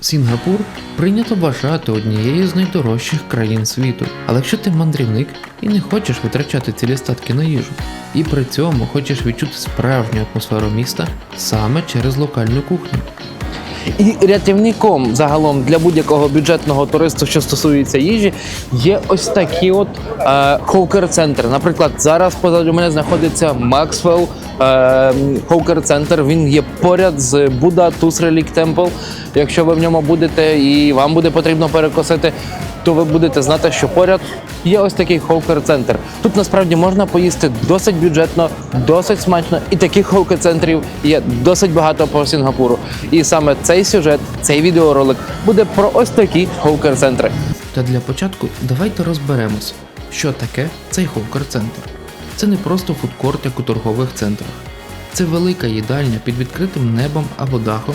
Сінгапур прийнято вважати однією з найдорожчих країн світу, але якщо ти мандрівник і не хочеш витрачати цілі статки на їжу, і при цьому хочеш відчути справжню атмосферу міста саме через локальну кухню. І рятівником загалом для будь-якого бюджетного туриста, що стосується їжі, є ось такі от хоукер-центри. Наприклад, зараз позаду мене знаходиться Максвелл хоукер-центр. Він є поряд з Buddha Tooth Relic Temple. Якщо ви в ньому будете і вам буде потрібно перекусити, то ви будете знати, що поряд є ось такий хоукер-центр. Тут насправді можна поїсти досить бюджетно, досить смачно, і таких хоукер-центрів є досить багато по Сінгапуру. І саме цей сюжет, цей відеоролик буде про ось такі хоукер-центри. Та для початку давайте розберемось, що таке цей хоукер-центр. Це не просто фудкорт, як у торгових центрах. Це велика їдальня під відкритим небом або дахом,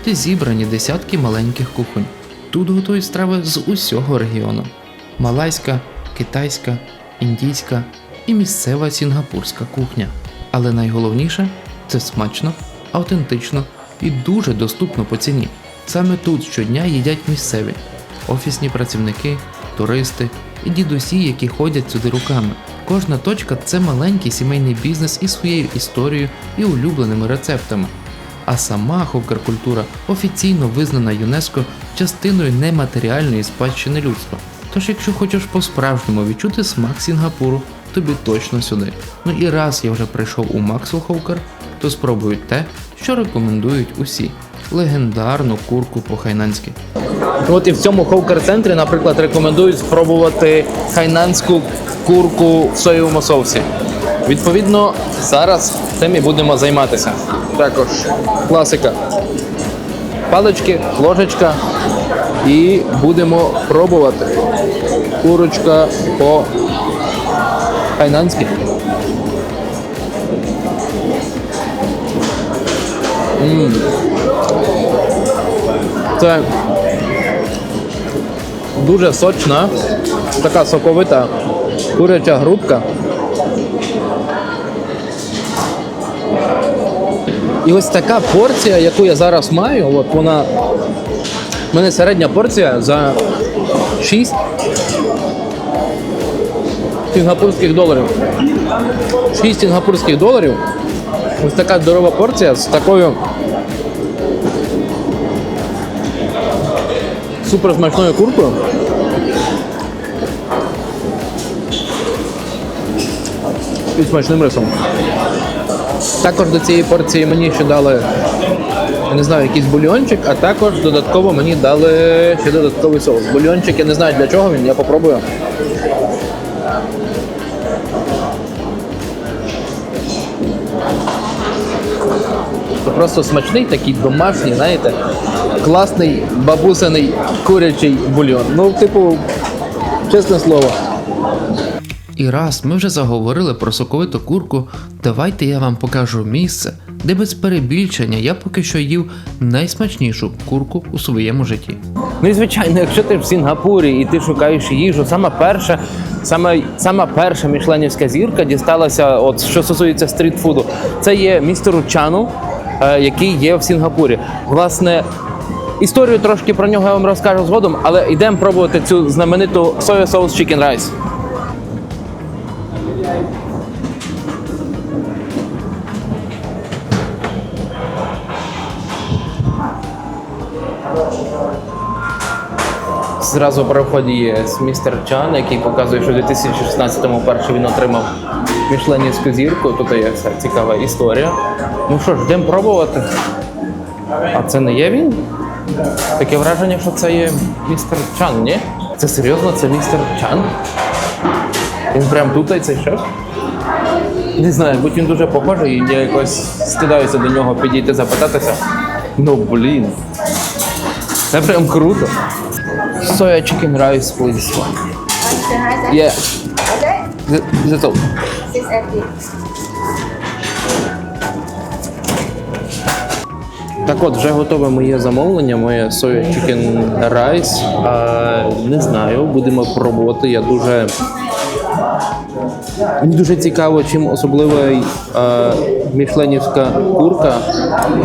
де зібрані десятки маленьких кухонь. Тут готують страви з усього регіону. Малайська, китайська, індійська і місцева сінгапурська кухня. Але найголовніше – це смачно, автентично і дуже доступно по ціні. Саме тут щодня їдять місцеві – офісні працівники, туристи і дідусі, які ходять сюди руками. Кожна точка – це маленький сімейний бізнес із своєю історією і улюбленими рецептами. А сама хоукер-культура офіційно визнана ЮНЕСКО частиною нематеріальної спадщини людства. Тож якщо хочеш по-справжньому відчути смак Сінгапуру, тобі точно сюди. Ну і раз я вже прийшов у Максвелл Хоукер, то спробую те, що рекомендують усі – легендарну курку по-хайнанськи. От і в цьому хоукер-центрі, наприклад, рекомендують спробувати хайнанську курку в соєвому соусі. Відповідно, зараз цим і будемо займатися. Також класика. Палички, ложечка і будемо пробувати. Курочка по-хайнанськи. Це дуже сочна, така соковита куряча грудка. І ось така порція, яку я зараз маю, от вона, в мене середня порція за 6 сінгапурських доларів. 6 сінгапурських доларів. Ось така здорова порція з такою суперсмачною куркою. І смачним рисом. Також до цієї порції мені ще дали, я не знаю, якийсь бульйончик, а також додатково мені дали ще додатковий соус. Бульйончик, я не знаю для чого він, я попробую. Це просто смачний, такий домашній, знаєте, класний бабусиний курячий бульйон. Ну, типу, чесне слово. І раз ми вже заговорили про соковиту курку, давайте я вам покажу місце, де без перебільшення я поки що їв найсмачнішу курку у своєму житті. Ну і звичайно, якщо ти в Сінгапурі і ти шукаєш їжу, сама перша мішленівська зірка дісталася, от що стосується стрітфуду, це є містеру Чану, який є в Сінгапурі. Власне, історію трошки про нього я вам розкажу згодом, але йдемо пробувати цю знамениту соя соус chicken rice. Зразу при вході є містер Чан, який показує, що в 2016-му перше він отримав мішленівську зірку. Тут є вся цікава історія. Ну що ж, йдемо пробувати. А це не є він? Таке враження, що це є містер Чан, ні? Це серйозно? Це містер Чан? Він прям тут, цей шеф? Не знаю, будь він дуже похожий, і я якось стидаюся до нього підійти, запитатися. Ну, блін. Це прям круто. Soya chicken rice, please. Yeah. Okay. That's all. 680. Так от, вже готове моє замовлення, моє soya chicken rice. Не знаю, будемо пробувати. Я дуже Мені дуже цікаво, чим особлива мішленівська курка,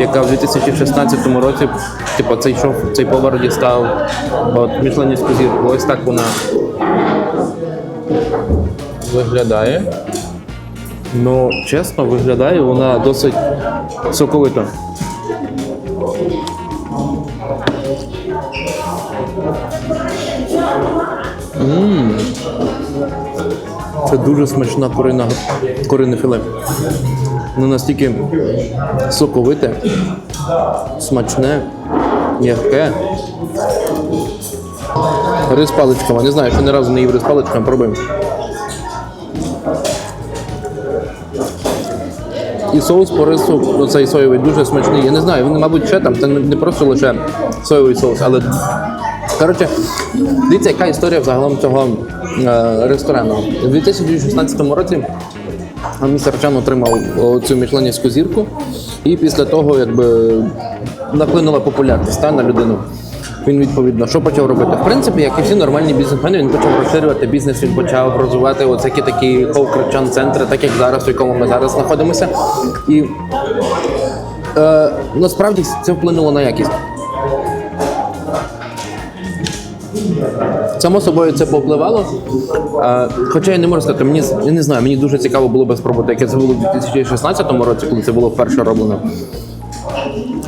яка в 2016 році, типу, цей повар дістав от мішленівську зірку. Ось так вона виглядає. Ну, чесно, виглядає вона досить соковита. Це дуже смачна курине філе. Воно настільки соковите, смачне, м'яке. Рис паличками. Не знаю, що ні разу не їв рис паличками, пробуємо. І соус по рису, оцей соєвий, дуже смачний. Я не знаю, він, мабуть, ще там, це не просто лише соєвий соус, але... Коротше, дивіться, яка історія взагалом цього ресторану. У 2016 році містер Чан отримав цю мішленівську зірку, і після того, якби, наклинула популярність на людину. Він, відповідно, що почав робити? В принципі, як і всі нормальні бізнесмени, він почав розширювати бізнес, він почав розвивати оцякі такі Ховкер-Чан-центри, так як зараз, в якому ми зараз знаходимося. І насправді це вплинуло на якість. Само собою це повпливало, хоча я не можу сказати, я не знаю, мені дуже цікаво було би спробувати, яке це було в 2016 році, коли це було вперше роблено.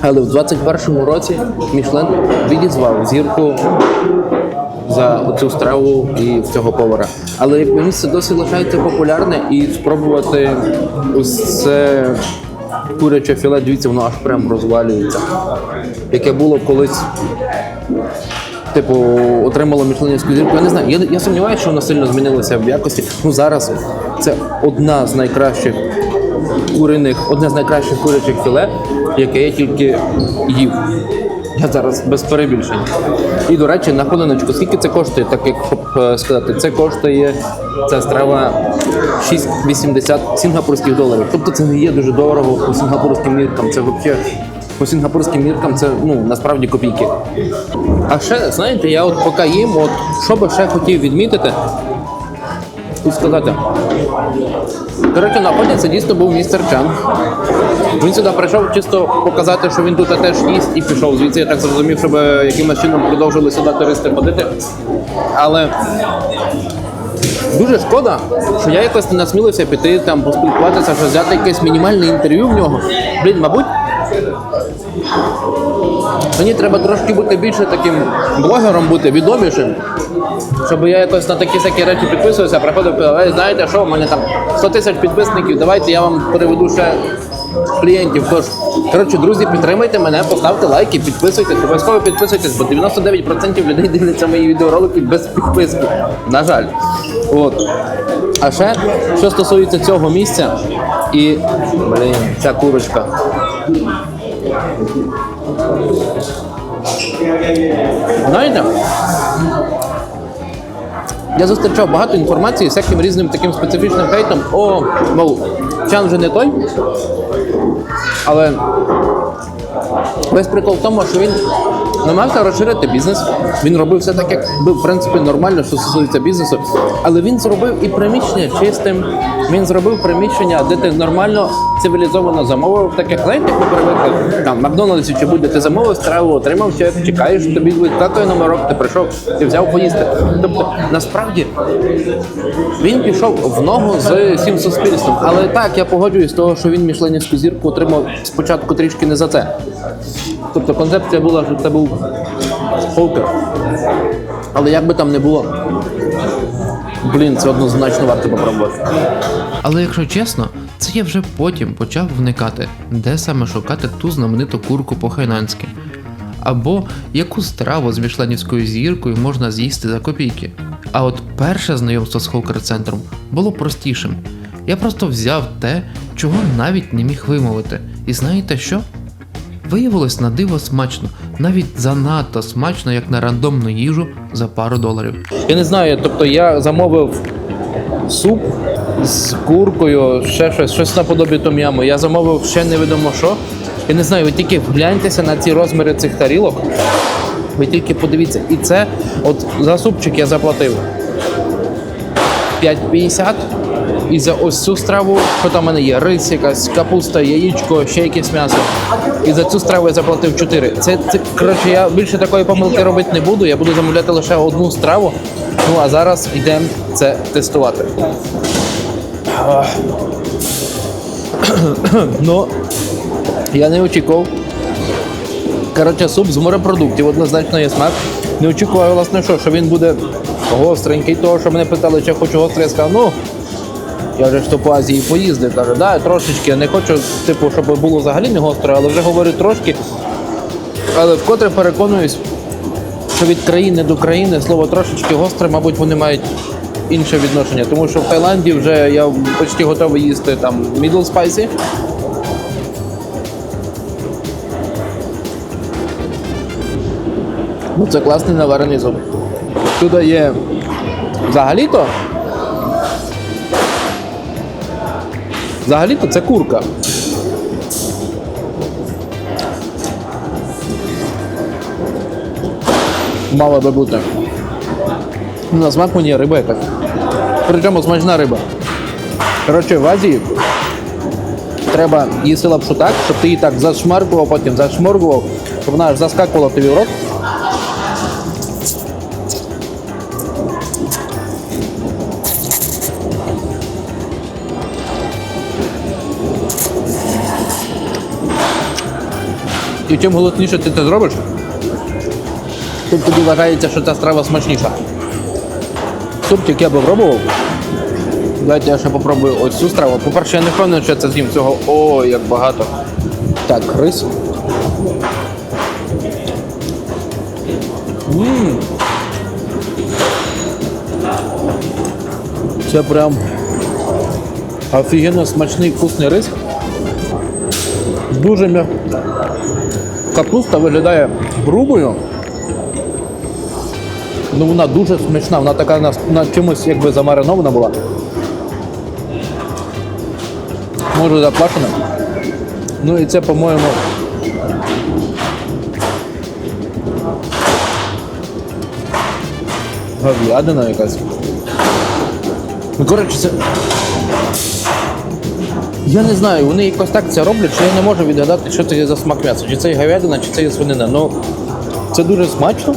Але в 2021 році Мішлен відізвав зірку за оцю страву і цього повара. Але як місце досі лишається популярне, і спробувати ось це куряче філе, дивіться, воно аж прям розвалюється. Яке було колись, типу, отримало мішленівську зірку. Я не знаю, я сумніваюся, що воно сильно змінилося в якості. Ну, зараз це одне з найкращих курячих філе, яке я тільки їв. Я зараз без перебільшення. І, до речі, на хвилиночку, скільки це коштує, так як сказати, це коштує, ця страва 6,80 сінгапурських доларів. Тобто це не є дуже дорого по сінгапурським міркам, це взагалі по сінгапурським міркам це, ну, насправді копійки. А ще, знаєте, я от поки їм, що би ще хотів відмітити і сказати. Коротше, на вході це дійсно був містер Чан. Він сюди прийшов чисто показати, що він тут теж їсть, і пішов звідси. Я так зрозумів, щоб якимось чином продовжили сюди туристи ходити. Але дуже шкода, що я якось не насмілився піти там поспілкуватися, що взяти якесь мінімальне інтерв'ю в нього. Блін, мабуть, мені треба трошки бути більше таким блогером, бути відомішим, щоб я якось на такі всякі речі підписувався, приходив, знаєте що, у мене там 100 тисяч підписників, давайте я вам переведу ще клієнтів. Тож, коротше, друзі, підтримайте мене, поставте лайки, підписуйтесь, обов'язково підписуйтесь, бо 99% людей дивляться мої відеоролики без підписки. На жаль. От. А ще, що стосується цього місця, і, блін, ця курочка. Знаєте, я зустрічав багато інформації з всяким різним таким специфічним хейтом. Мов, Чан вже не той, але весь прикол в тому, що він намагався розширити бізнес, він робив все так, як би, в принципі, нормально, що стосується бізнесу, але він зробив і приміщення чистим, він зробив приміщення, де ти нормально, цивілізовано замовив, так як, знаєте, як ми привикли, там, в Макдональдсі чи будь-де ти замовив страву, отримав чек, чекаєш, тобі відкатує номерок, ти прийшов, ти взяв поїсти. Тобто, насправді, він пішов в ногу з всім суспільством, але так, я погоджуюсь з того, що він мішленівську зірку отримав спочатку трішки не за це. Тобто концепція була, що це був Ховкер. Але як би там не було, блін, це однозначно варто попробувати. Але якщо чесно, це я вже потім почав вникати, де саме шукати ту знамениту курку по-хайнанськи. Або яку страву з мішленівською зіркою можна з'їсти за копійки. А от перше знайомство з Ховкер-центром було простішим. Я просто взяв те, чого навіть не міг вимовити. І знаєте що? Виявилось на диво смачно, навіть занадто смачно, як на рандомну їжу за пару доларів. Я не знаю, тобто я замовив суп з куркою, ще щось наподобі том-яму. Я замовив ще невідомо що. Я не знаю, ви тільки вгляньтеся на ці розміри цих тарілок. Ви тільки подивіться. І це, от за супчик я заплатив 5,50. І за ось цю страву, що там в мене є, рис, якась капуста, яєчко, ще якесь м'ясо. І за цю страву я заплатив 4. Коротше, я більше такої помилки робити не буду, я буду замовляти лише одну страву. Ну а зараз йдемо це тестувати. Ну, я не очікував. Коротше, суп з морепродуктів, однозначно є смак. Не очікував, власне, що він буде гостренький. Того, що мене питали, чи я хочу гострий, я сказав, ну, я вже ж то по Азії поїздив, каже, да, трошечки, я не хочу, типу, щоб було взагалі не гостро, але вже говорю трошки. Але вкотре переконуюсь, що від країни до країни слово трошечки гостре, мабуть, вони мають інше відношення. Тому що в Таїланді вже я почти готовий їсти там middle spicy. Ну, це класний наварений суп. Тут є взагалі-то це курка. Мало би бути. На смак мені риба якась. Причому смачна риба. Коротше, в Азії треба їсти лапшу так, щоб ти її так зашмаркував, потім зашморгував, щоб вона аж заскакувала тобі в рот. І чим голосніше ти це зробиш, тим тоді вважається, що ця страва смачніша. Супчик я би пробував. Давайте я ще попробую ось цю страву. По-перше, я не впевнений, що я це з'їм цього. О, як багато. Так, рис. Це прям офігенно смачний вкусний рис. Дуже м'який. Капуста виглядає грубою. Ну вона дуже смачна, вона така на чимось якби замаринована була. Може заплашена. Ну і це, по-моєму, говядина якась. Ну, коротше, це... Я не знаю, вони якось так це роблять, що я не можу відгадати, що це є за смак м'яса. Чи це є говядина, чи це є свинина. Ну, це дуже смачно.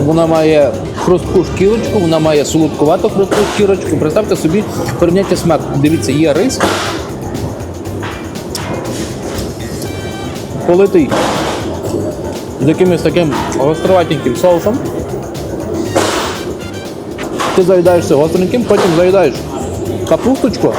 Вона має хрустку шкірочку, вона має солодкувату хрустку шкірочку. Представте собі, порівняйте смак. Дивіться, є рис, политий з якимось таким гостроватеньким соусом. Ти заїдаєшся гостреньким, потім заїдаєш капусточку.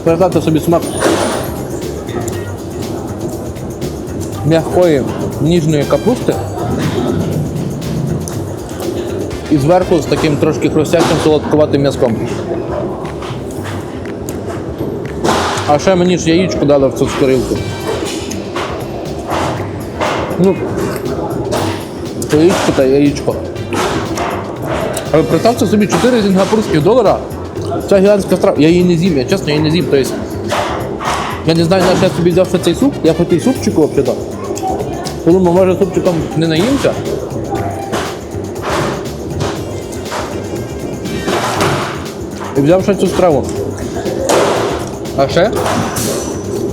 Представте собі смак м'якої, ніжної капусти і зверху з таким трошки хрустящим солодкуватим м'язком. А ще мені ж яєчко дали в цю скорилку. Ну, яєчко та яєчко. Але представте собі, 4 сінгапурських долара. Це гігантська страва. Я її не з'їм, я чесно її не з'їм. Тобто, я не знаю, на що я собі взяв цей суп. Я хотів супчику взагалі. Подумав, може супчиком не наїмся. І взяв ще цю страву. А ще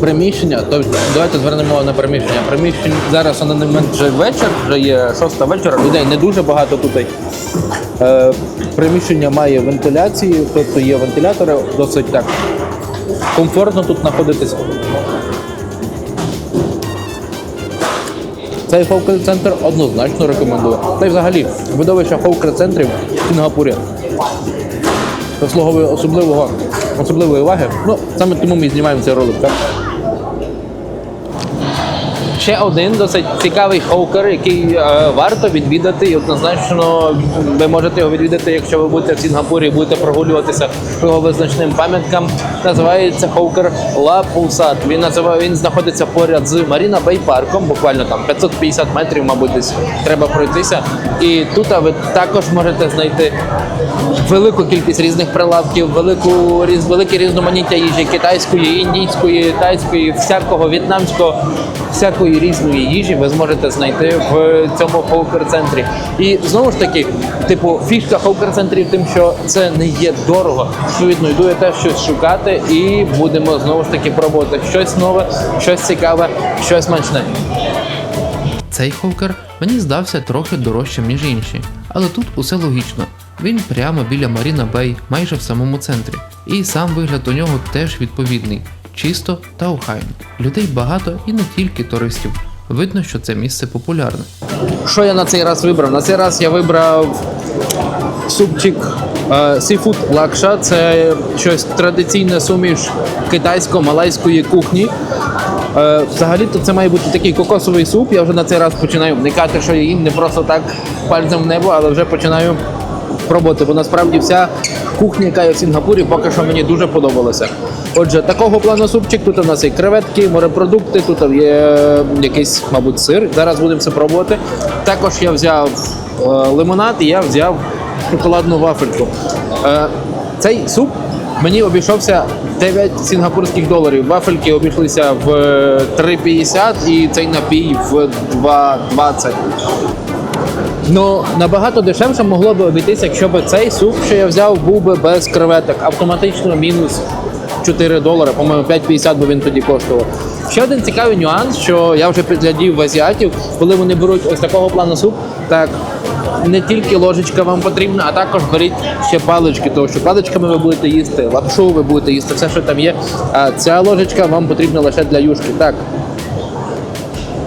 приміщення, тобто давайте звернемо на приміщення. Приміщення зараз на даний момент вже вечір, вже є 6 вечора, людей не дуже багато тут. Приміщення має вентиляцію, тобто є вентилятори, досить так комфортно тут знаходитися. Цей фолкер-центр однозначно рекомендую. Та й взагалі, видовище фолкер-центрів в Сінгапурі заслуговує особливої уваги. Ну, саме тому ми знімаємо цей ролик, так? Ще один досить цікавий хокер, який варто відвідати, і однозначно ви можете його відвідати, якщо ви будете в Сінгапурі і будете прогулюватися по його визначним пам'яткам. Називається хокер Ла Пулсат. Він знаходиться поряд з Маріна Бей парком, буквально там 550 метрів, мабуть, десь треба пройтися. І тут ви також можете знайти велику кількість різних прилавків, велике різноманіття їжі китайської, індійської, тайської, всякого, в'єтнамського, всякої такої різної їжі ви зможете знайти в цьому хоукер-центрі. І знову ж таки, типу, фішка хоукер-центрів тим, що це не є дорого. Відповідно, йду я теж щось шукати і будемо знову ж таки пробувати щось нове, щось цікаве, щось смачне. Цей ховкер мені здався трохи дорожчим, ніж інші, але тут усе логічно. Він прямо біля Маріна Бей, майже в самому центрі. І сам вигляд у нього теж відповідний, чисто та охайно. Людей багато і не тільки туристів. Видно, що це місце популярне. Що я на цей раз вибрав? На цей раз я вибрав супчик Seafood Лакша. Це щось традиційне суміш китайсько-малайської кухні. Взагалі-то це має бути такий кокосовий суп. Я вже на цей раз починаю вникати, що я їм не просто так пальцем в небо, але вже починаю пробувати, бо насправді вся кухня, яка є в Сінгапурі, поки що мені дуже подобалася. Отже, такого плану супчик, тут у нас є креветки, морепродукти, тут є якийсь, мабуть, сир. Зараз будемо це пробувати. Також я взяв лимонад і я взяв шоколадну вафельку. Цей суп мені обійшовся 9 сінгапурських доларів. Вафельки обійшлися в 3,50 і цей напій в 2,20. Ну, набагато дешевше могло б обійтися, якщо б цей суп, що я взяв, був би без креветок. Автоматично мінус 4 долари, по-моєму, 5,50 би він тоді коштував. Ще один цікавий нюанс, що я вже підглядів в азіатів, коли вони беруть ось такого плану суп, так, не тільки ложечка вам потрібна, а також беріть ще палички, тому що паличками ви будете їсти, лапшу ви будете їсти, все, що там є, а ця ложечка вам потрібна лише для юшки. Так,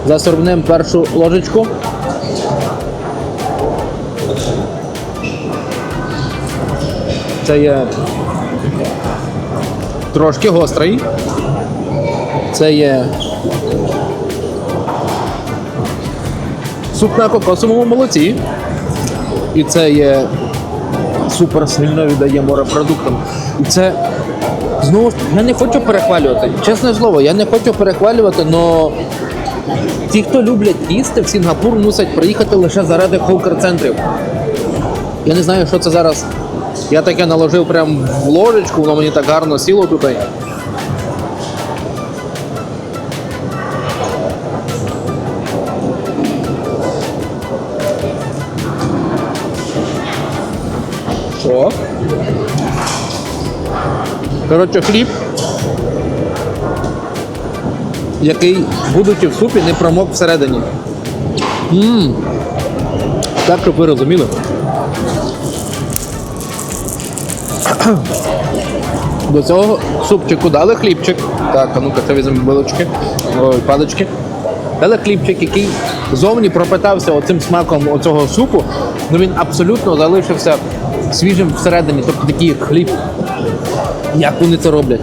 засорбнемо першу ложечку. Це є трошки гострий. Це є суп на кокосовому молоці. І це є супер сильно віддає морепродуктам. І це, знову ж, я не хочу перехвалювати. Чесне слово, я не хочу перехвалювати, але ті, хто люблять їсти, в Сінгапур мусять приїхати лише заради хоукер-центрів. Я не знаю, що це зараз. Я таке наложив прямо в ложечку, воно мені так гарно сіло тут. Що? Коротше, хліб, який, будучи в супі, не промок всередині. Так, щоб ви розуміли. До цього супчику дали хлібчик. Так, а ну-ка, це візьмемо билочки, палички. Дали хлібчик, який зовні пропитався оцим смаком оцього супу, але він абсолютно залишився свіжим всередині, тобто такий як хліб. Як вони це роблять?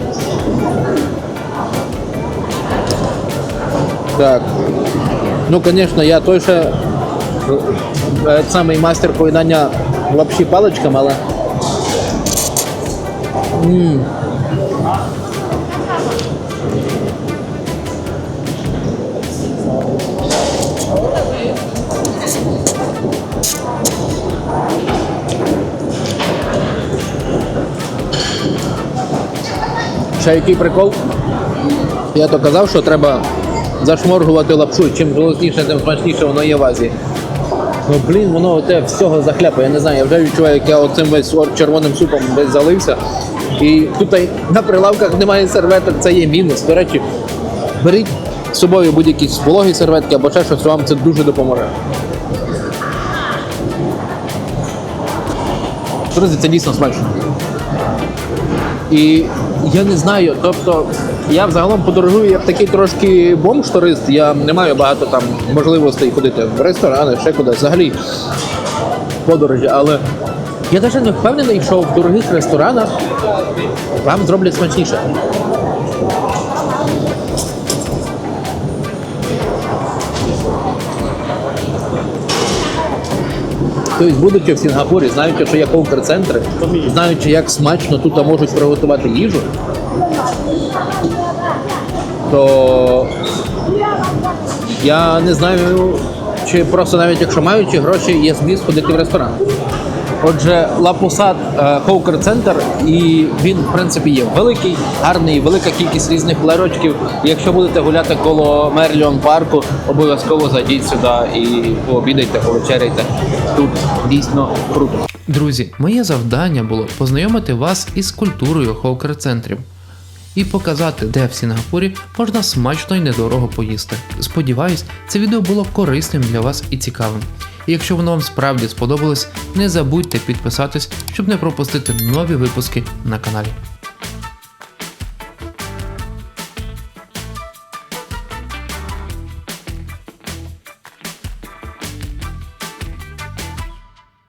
Так. Ну, звісно, я той ще самий мастер поєднання лапші паличками, але ще який прикол? Я то казав, що треба зашморгувати лапшу. Чим голосніше, тим смачніше воно є в Азії. Ну, блін, воно те всього захляпає. Я не знаю, я вже відчуваю, як я оцим весь червоним супом весь залився. І тут на прилавках немає серветок, це є мінус. До речі, беріть з собою будь-які вологі серветки або ще щось, вам це дуже допоможе. Друзі, це дійсно смачно. І я не знаю, тобто я взагалом подорожую як такий трошки бомж-турист, я не маю багато там можливостей ходити в ресторани, ще кудись, взагалі подорожі, але я навіть не впевнений, що в дорогих ресторанах вам зроблять смачніше. Тобто, будучи в Сінгапурі, знаючи, що є хоукер-центри, знаючи, як смачно тут можуть приготувати їжу, то я не знаю, чи просто навіть якщо маючи гроші, є зміст ходити в ресторан. Отже, Лапусат Хоукер Центр, і він, в принципі, є великий, гарний, велика кількість різних ларьочків. І якщо будете гуляти коло Мерліон парку, обов'язково зайдіть сюди і пообідайте, повечеряйте. Тут дійсно круто. Друзі, моє завдання було познайомити вас із культурою хоукер-центрів і показати, де в Сінгапурі можна смачно і недорого поїсти. Сподіваюсь, це відео було корисним для вас і цікавим. І якщо воно вам справді сподобалось, не забудьте підписатись, щоб не пропустити нові випуски на каналі.